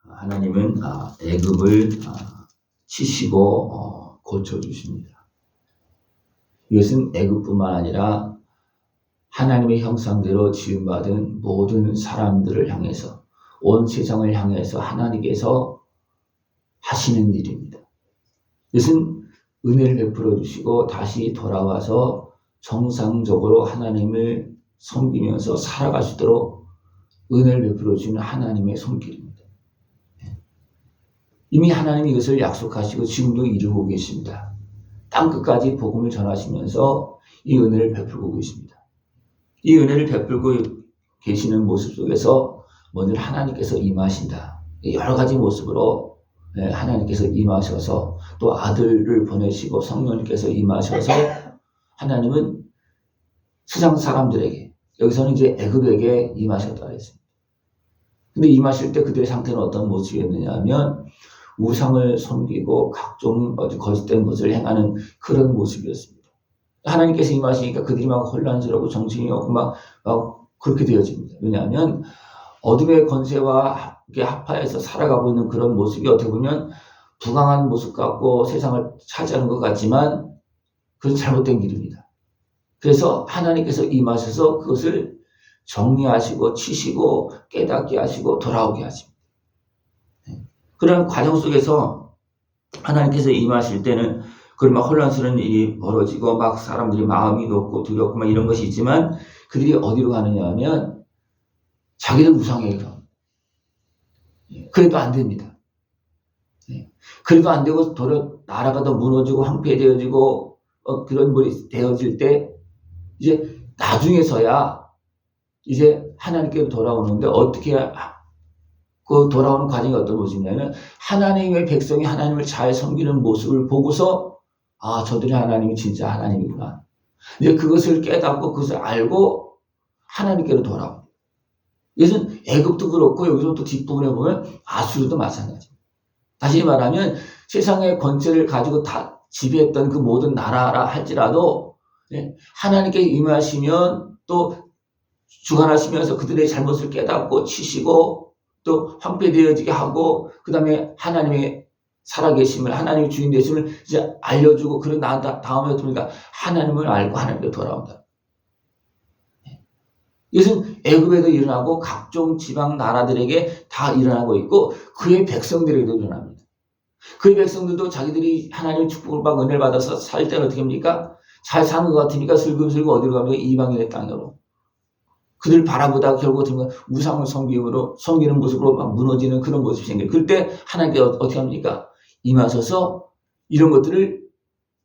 하나님은 애굽을 치시고 고쳐주십니다. 이것은 애굽뿐만 아니라 하나님의 형상대로 지음받은 모든 사람들을 향해서, 온 세상을 향해서 하나님께서 하시는 일입니다. 이것은 은혜를 베풀어 주시고 다시 돌아와서 정상적으로 하나님을 섬기면서 살아갈 수 있도록 은혜를 베풀어 주시는 하나님의 손길입니다. 이미 하나님이 이것을 약속하시고 지금도 이루고 계십니다. 땅끝까지 복음을 전하시면서 이 은혜를 베풀고 계십니다. 이 은혜를 베풀고 계시는 모습 속에서 먼저 하나님께서 임하신다. 여러 가지 모습으로 하나님께서 임하셔서 또 아들을 보내시고 성령님께서 임하셔서 하나님은 세상 사람들에게, 여기서는 이제 애굽에게 임하셨다 했습니다. 근데 임하실 때 그들의 상태는 어떤 모습이었느냐 하면 우상을 섬기고 각종 거짓된 것을 행하는 그런 모습이었습니다. 하나님께서 임하시니까 그들이 막 혼란스럽고 정신이 없고 막 그렇게 되어집니다. 왜냐하면 어둠의 권세와 합하여서 살아가고 있는 그런 모습이 어떻게 보면 부강한 모습 같고 세상을 차지하는 것 같지만 그것은 잘못된 길입니다. 그래서 하나님께서 임하셔서 그것을 정리하시고 치시고 깨닫게 하시고 돌아오게 하십니다. 그런 과정 속에서 하나님께서 임하실 때는 그런 혼란스러운 일이 벌어지고 막 사람들이 마음이 높고 두렵고 막 이런 것이 있지만 그들이 어디로 가느냐 하면 자기들 우상에게 갑니다. 그래도 안 됩니다. 그래도 안 되고 나라가 더 무너지고 황폐되어지고 그런 일이 되어질 때 이제 나중에서야 이제 하나님께 돌아오는데 어떻게 그 돌아오는 과정이 어떤 모습이냐면 하나님의 백성이 하나님을 잘 섬기는 모습을 보고서 저들이 하나님이 진짜 하나님이구나. 이제 그것을 깨닫고 그것을 알고 하나님께로 돌아옵니다. 이것은 애굽도 그렇고 여기서 또 뒷부분에 보면 아수르도 마찬가지입니다. 다시 말하면 세상의 권세를 가지고 다 지배했던 그 모든 나라라 할지라도 하나님께 임하시면 또 주관하시면서 그들의 잘못을 깨닫고 치시고 또 황폐되어지게 하고 그 다음에 하나님의 살아계심을, 하나님의 주인 되심을 이제 알려주고 그런 다음에 어떻습니까? 하나님을 알고 하나님께 돌아온다. 이것은 애굽에도 일어나고 각종 지방 나라들에게 다 일어나고 있고 그의 백성들에게도 일어납니다. 그의 백성들도 자기들이 하나님의 축복을 받고 은혜를 받아서 살 때는 어떻게 합니까? 잘 사는 것 같으니까 슬금슬금 어디로 갑니까? 이방인의 땅으로. 그들 바라보다가 결국 우상을 섬기는 모습으로 막 무너지는 그런 모습이 생겨요. 그때 하나님께 어떻게 합니까? 임하셔서 이런 것들을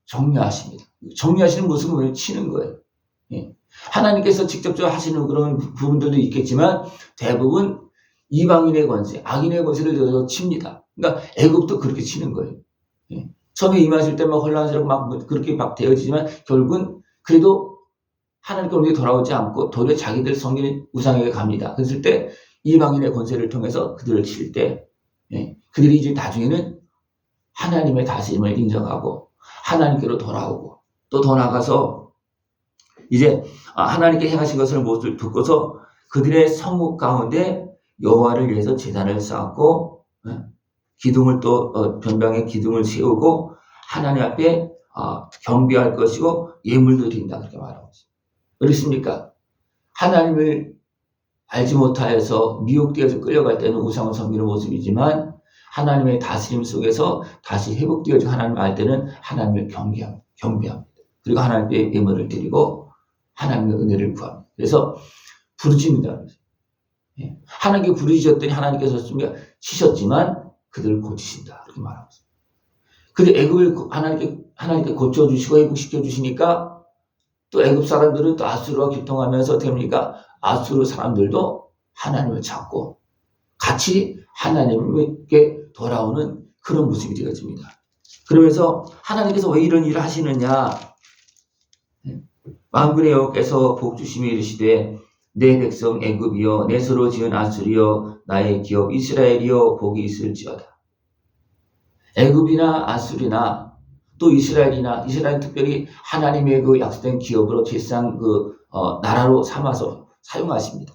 정리하십니다. 정리하시는 모습은 치는 거예요. 하나님께서 직접적으로 하시는 그런 부분들도 있겠지만 대부분 이방인의 권세, 악인의 권세를 들어서 칩니다. 그러니까 애굽도 그렇게 치는 거예요. 처음에 임하실 때 막 혼란스럽고 막 그렇게 막 되어지지만 결국은 그래도 하나님께 돌아오지 않고 도리어 자기들 섬기는 우상에게 갑니다. 그랬을 때 이방인의 권세를 통해서 그들을 칠 때 그들이 이제 나중에는 하나님의 다스림을 인정하고 하나님께로 돌아오고 또 더 나아가서 이제 하나님께 행하신 것을 모두 듣고서 그들의 성읍 가운데 여호와를 위해서 제단을 쌓고 기둥을 또 변방에 기둥을 세우고 하나님 앞에 경배할 것이고 예물도 드린다 그렇게 말하고 있습니다. 그렇습니까? 하나님을 알지 못하여서 미혹되어서 끌려갈 때는 우상을 섬기는 모습이지만 하나님의 다스림 속에서 다시 회복되어서 하나님을 알 때는 하나님을 경배합니다. 그리고 하나님께 예물을 드리고 하나님의 은혜를 구합니다. 그래서 부르짖는다. 하나님께 부르짖었더니 하나님께서 치셨지만 그들을 고치신다. 그렇게 말하고 있습니다. 근데 애굽을 하나님께 고쳐주시고 회복시켜 주시니까 또 애굽 사람들은 또 아수르와 교통하면서 어떻게 합니까? 아수르 사람들도 하나님을 찾고 같이 하나님께 돌아오는 그런 모습이 되어집니다. 그러면서 하나님께서 왜 이런 일을 하시느냐? 만군의 여호와께서 복 주시며 이르시되 내 백성 애굽이여 내 서로 지은 아수리여 나의 기업 이스라엘이여 복이 있을지어다. 애굽이나 아수리나 또 이스라엘은 특별히 하나님의 그 약속된 기업으로 제사상 나라로 삼아서 사용하십니다.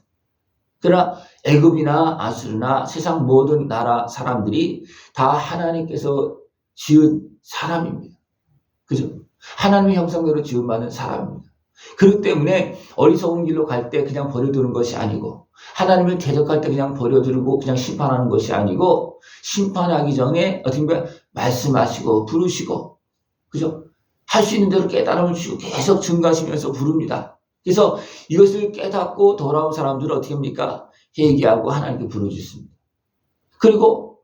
그러나 애굽이나 아수르나 세상 모든 나라 사람들이 다 하나님께서 지은 사람입니다. 그죠? 하나님의 형상대로 지음받은 사람입니다. 그렇기 때문에 어리석은 길로 갈 때 그냥 버려두는 것이 아니고, 하나님을 대적할 때 그냥 버려두고 그냥 심판하는 것이 아니고, 심판하기 전에 어떻게 보면 말씀하시고 부르시고, 그죠? 할 수 있는 대로 깨달음을 주시고 계속 증가하시면서 부릅니다. 그래서 이것을 깨닫고 돌아온 사람들은 어떻게 합니까? 회개하고 하나님께 부르짖습니다. 그리고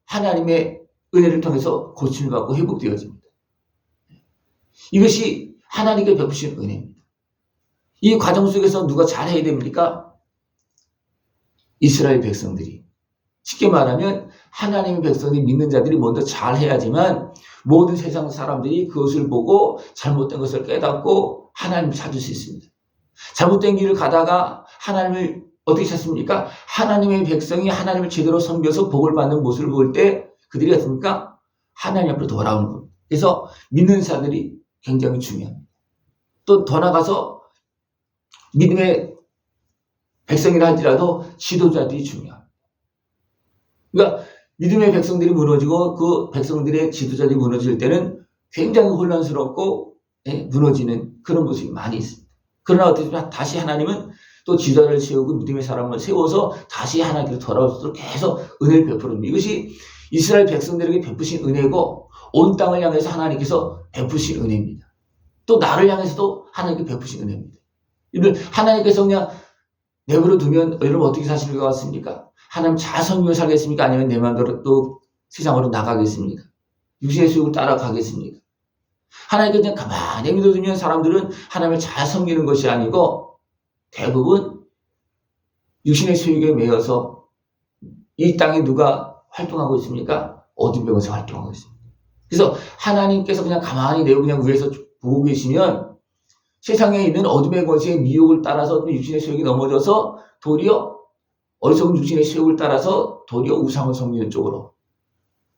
하나님의 은혜를 통해서 고침을 받고 회복되어집니다. 이것이 하나님께 베푸신 은혜입니다. 이 과정 속에서 누가 잘해야 됩니까? 이스라엘 백성들이. 쉽게 말하면 하나님의 백성이 믿는 자들이 먼저 잘해야지만 모든 세상 사람들이 그것을 보고 잘못된 것을 깨닫고 하나님을 찾을 수 있습니다. 잘못된 길을 가다가 하나님을 어떻게 찾습니까? 하나님의 백성이 하나님을 제대로 섬겨서 복을 받는 모습을 볼 때 그들이 어떻습니까? 하나님 앞으로 돌아오는 겁니다. 그래서 믿는 자들이 굉장히 중요합니다. 또 더 나가서 믿음의 백성이라 할지라도 지도자들이 중요합니다. 그러니까 믿음의 백성들이 무너지고 그 백성들의 지도자들이 무너질 때는 굉장히 혼란스럽고 무너지는 그런 모습이 많이 있습니다. 그러나 어떻게 보면 다시 하나님은 또 지도자를 세우고 믿음의 사람을 세워서 다시 하나님께로 돌아올 수 있도록 계속 은혜를 베풀습니다. 이것이 이스라엘 백성들에게 베푸신 은혜고 온 땅을 향해서 하나님께서 베푸신 은혜입니다. 또 나를 향해서도 하나님께 베푸신 은혜입니다. 하나님께서 그냥 내버려 두면 여러분 어떻게 사실 것 같습니까? 하나님 잘 섬기며 살겠습니까? 아니면 내 마음대로 또 세상으로 나가겠습니까? 육신의 수욕을 따라가겠습니까? 하나님께 그냥 가만히 믿어두면 사람들은 하나님을 잘 섬기는 것이 아니고 대부분 육신의 수욕에 매여서 이 땅에 누가 활동하고 있습니까? 어둠 배에서 활동하고 있습니다. 그래서 하나님께서 그냥 가만히 내고 그냥 위에서 보고 계시면 세상에 있는 어둠의 권세의 미혹을 따라서 육신의 수욕이 넘어져서 도리어 어리석은 육신의 수욕을 따라서 도리어 우상을 섬기는 쪽으로.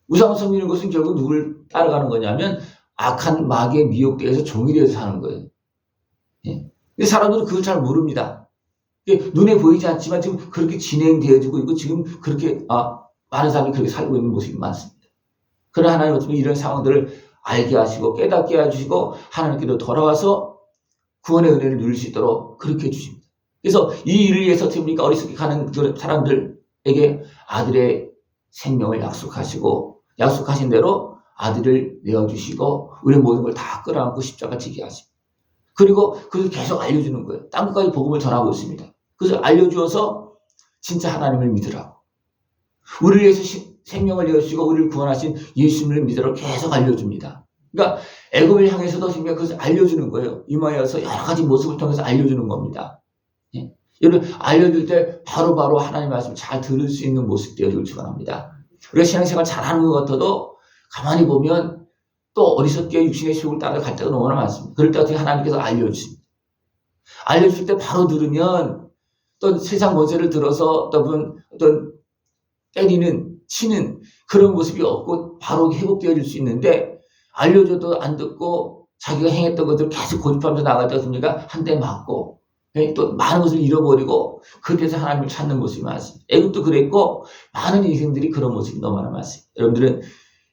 우상을 섬기는 것은 결국 누구를 따라가는 거냐면 악한 마귀의 미혹대에서 종이 되어서 사는 거예요. 예. 근데 사람들은 그걸 잘 모릅니다. 눈에 보이지 않지만 지금 그렇게 진행되어지고 있고 지금 그렇게 많은 사람이 그렇게 살고 있는 모습이 많습니다. 그러나 하나님 어쩌면 이런 상황들을 알게 하시고 깨닫게 해주시고 하나님께로 돌아와서 구원의 은혜를 누릴 수 있도록 그렇게 해주십니다. 그래서 이 일을 위해서 어떻게 어리석게 가는 사람들에게 아들의 생명을 약속하신 대로 아들을 내어주시고 우리 모든 걸 다 끌어안고 십자가 지게 하십니다. 그리고 그것을 계속 알려주는 거예요. 땅끝까지 복음을 전하고 있습니다. 그래서 알려주어서 진짜 하나님을 믿으라고. 우리를 위해서 생명을 내어주시고 우리를 구원하신 예수님을 믿으라고 계속 알려줍니다. 그러니까 애굽을 향해서도 지금 그것을 알려주는 거예요. 임하여서 여러 가지 모습을 통해서 알려주는 겁니다. 예? 여러분 알려줄 때 바로바로 하나님의 말씀을 잘 들을 수 있는 모습 되어줄 축원합니다. 우리가 신앙생활 잘하는 것 같아도 가만히 보면 또 어리석게 육신의 수욕을 따라갈 때가 너무나 많습니다. 그럴 때 어떻게 하나님께서 알려주십니다. 알려줄 때 바로 들으면 또 세상 권세를 들어서 어떤 때리는 치는 그런 모습이 없고 바로 회복되어질 수 있는데 알려줘도 안 듣고 자기가 행했던 것들을 계속 고집하면서 나갈 때 어떻습니까? 한 대 맞고 또 많은 것을 잃어버리고 그때서 하나님을 찾는 모습이 많습니다. 애굽도 그랬고 많은 인생들이 그런 모습이 너무나 많습니다. 여러분들은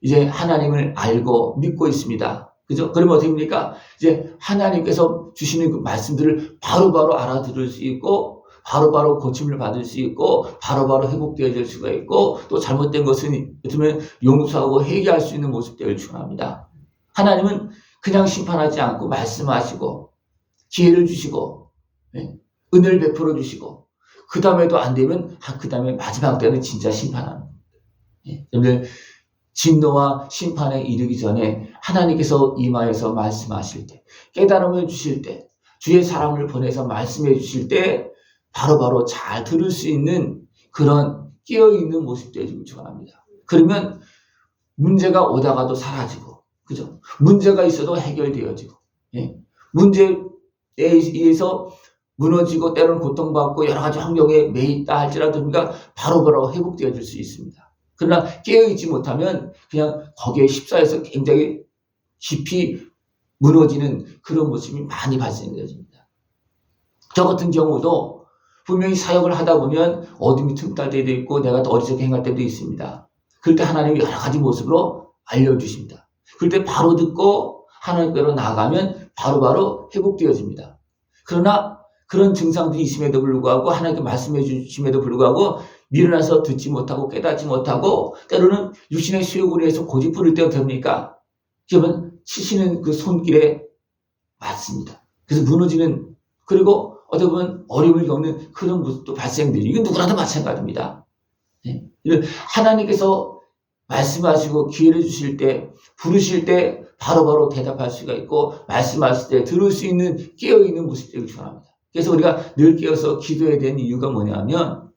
이제 하나님을 알고 믿고 있습니다. 그죠? 그러면 어떻게 됩니까? 이제 하나님께서 주시는 그 말씀들을 바로바로 알아들을 수 있고 바로바로 고침을 받을 수 있고 바로바로 회복되어질 수가 있고 또 잘못된 것은 어쩌면 용서하고 회개할 수 있는 모습 되길 축원합니다. 하나님은 그냥 심판하지 않고 말씀하시고 기회를 주시고 은혜를 베풀어 주시고 그 다음에도 안 되면 그 다음에 마지막 때는 진짜 심판하는 겁니다. 여러분들 진노와 심판에 이르기 전에 하나님께서 임하여서 말씀하실 때 깨달음을 주실 때 주의 사람을 보내서 말씀해 주실 때 바로바로 잘 들을 수 있는 그런 깨어있는 모습 되어지길 축원합니다. 그러면 문제가 오다가도 사라지고 그죠? 문제가 있어도 해결되어지고 문제에 의해서 무너지고 때로는 고통받고 여러 가지 환경에 매있다 할지라도 우리가 바로바로 회복되어질 수 있습니다. 그러나 깨어있지 못하면 그냥 거기에 휩싸여서 굉장히 깊이 무너지는 그런 모습이 많이 발생되어집니다. 저 같은 경우도 분명히 사역을 하다 보면 어둠이 틈탈 때도 있고 내가 또 어리석게 행할 때도 있습니다. 그럴 때 하나님이 여러 가지 모습으로 알려주십니다. 그럴 때 바로 듣고 하나님께로 나아가면 바로바로 회복되어집니다. 그러나 그런 증상들이 있음에도 불구하고 하나님께 말씀해 주심에도 불구하고 밀어나서 듣지 못하고 깨닫지 못하고 때로는 육신의 수욕으로 해서 고집 부릴 때가 됩니까? 그러면 치시는 그 손길에 맞습니다. 그래서 무너지는, 그리고 어떻게 보면 어려움을 겪는 그런 모습도 발생돼요. 이건 누구나도 마찬가지입니다. 하나님께서 말씀하시고 기회를 주실 때, 부르실 때 바로바로 대답할 수가 있고 말씀하실 때 들을 수 있는 깨어있는 모습 되길 원합니다. 그래서 우리가 늘 깨어서 기도해야 되는 이유가 뭐냐면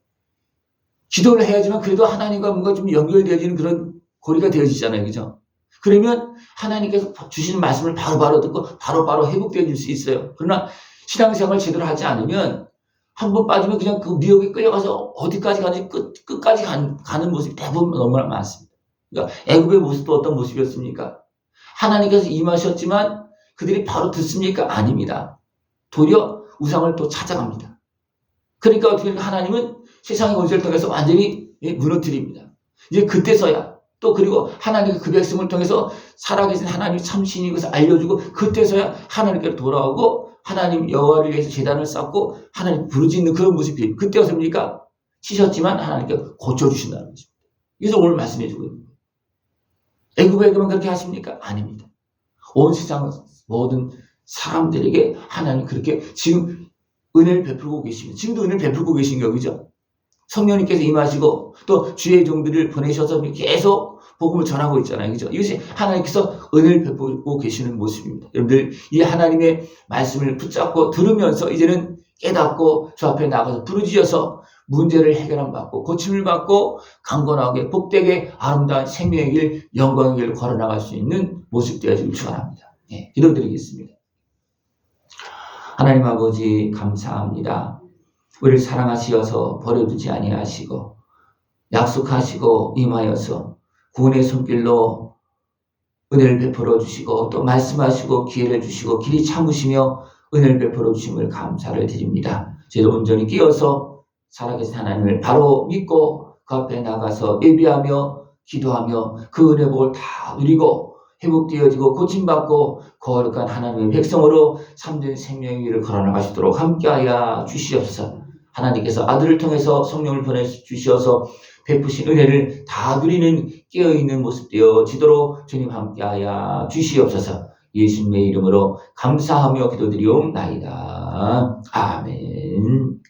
기도를 해야지만 그래도 하나님과 뭔가 좀 연결되어지는 그런 고리가 되어지잖아요. 그죠? 그러면 하나님께서 주시는 말씀을 바로바로 듣고 바로바로 회복되어질 수 있어요. 그러나 신앙생활을 제대로 하지 않으면 한번 빠지면 그냥 그 미혹에 끌려가서 어디까지 가는지 끝까지 가는 모습이 대부분 너무나 많습니다. 그러니까 애굽의 모습도 어떤 모습이었습니까? 하나님께서 임하셨지만 그들이 바로 듣습니까? 아닙니다. 도리어 우상을 또 찾아갑니다. 그러니까 어떻게 하나님은 세상의 원수를 통해서 완전히 무너뜨립니다. 이제 그때서야 또 그리고 하나님이 그 백성을 통해서 살아계신 하나님이 참신인 것을 알려주고 그때서야 하나님께로 돌아오고 하나님 여호와를 위해서 제단을 쌓고 하나님 부르짖는 그런 모습이 그때 어떻습니까? 치셨지만 하나님께 고쳐주신다는 것입니다. 그래서 오늘 말씀해주고 있습니다. 애굽에게만 그렇게 하십니까? 아닙니다. 온 세상 모든 사람들에게 하나님 그렇게 지금 은혜를 베풀고 계십니다. 지금도 은혜를 베풀고 계신 거 그죠? 성령님께서 임하시고 또 주의 종들을 보내셔서 계속 복음을 전하고 있잖아요. 그죠? 이것이 하나님께서 은혜를 베풀고 계시는 모습입니다. 여러분들 이 하나님의 말씀을 붙잡고 들으면서 이제는 깨닫고 주 앞에 나가서 부르짖어서 문제를 해결함 받고 고침을 받고 강건하게 복되게 아름다운 생명의 길, 영광의 길을 걸어나갈 수 있는 모습 되어지길 축원합니다. 네, 기도드리겠습니다. 하나님 아버지 감사합니다. 우리를 사랑하시어서 버려두지 아니하시고 약속하시고 임하여서 구원의 손길로 은혜를 베풀어 주시고 또 말씀하시고 기회를 주시고 길이 참으시며 은혜를 베풀어 주심을 감사를 드립니다. 저희도 온전히 끼어서 살아계신 하나님을 바로 믿고 그 앞에 나가서 예비하며 기도하며 그 은혜 복을 다 누리고 회복되어지고 고침받고 거룩한 하나님의 백성으로 참된 생명의 길을 걸어나가시도록 함께하여 주시옵소서. 하나님께서 아들을 통해서 성령을 보내주셔서 베푸신 은혜를 다 누리는 깨어있는 모습 되어지도록 주님 함께하여 주시옵소서. 예수님의 이름으로 감사하며 기도드리옵나이다. 아멘.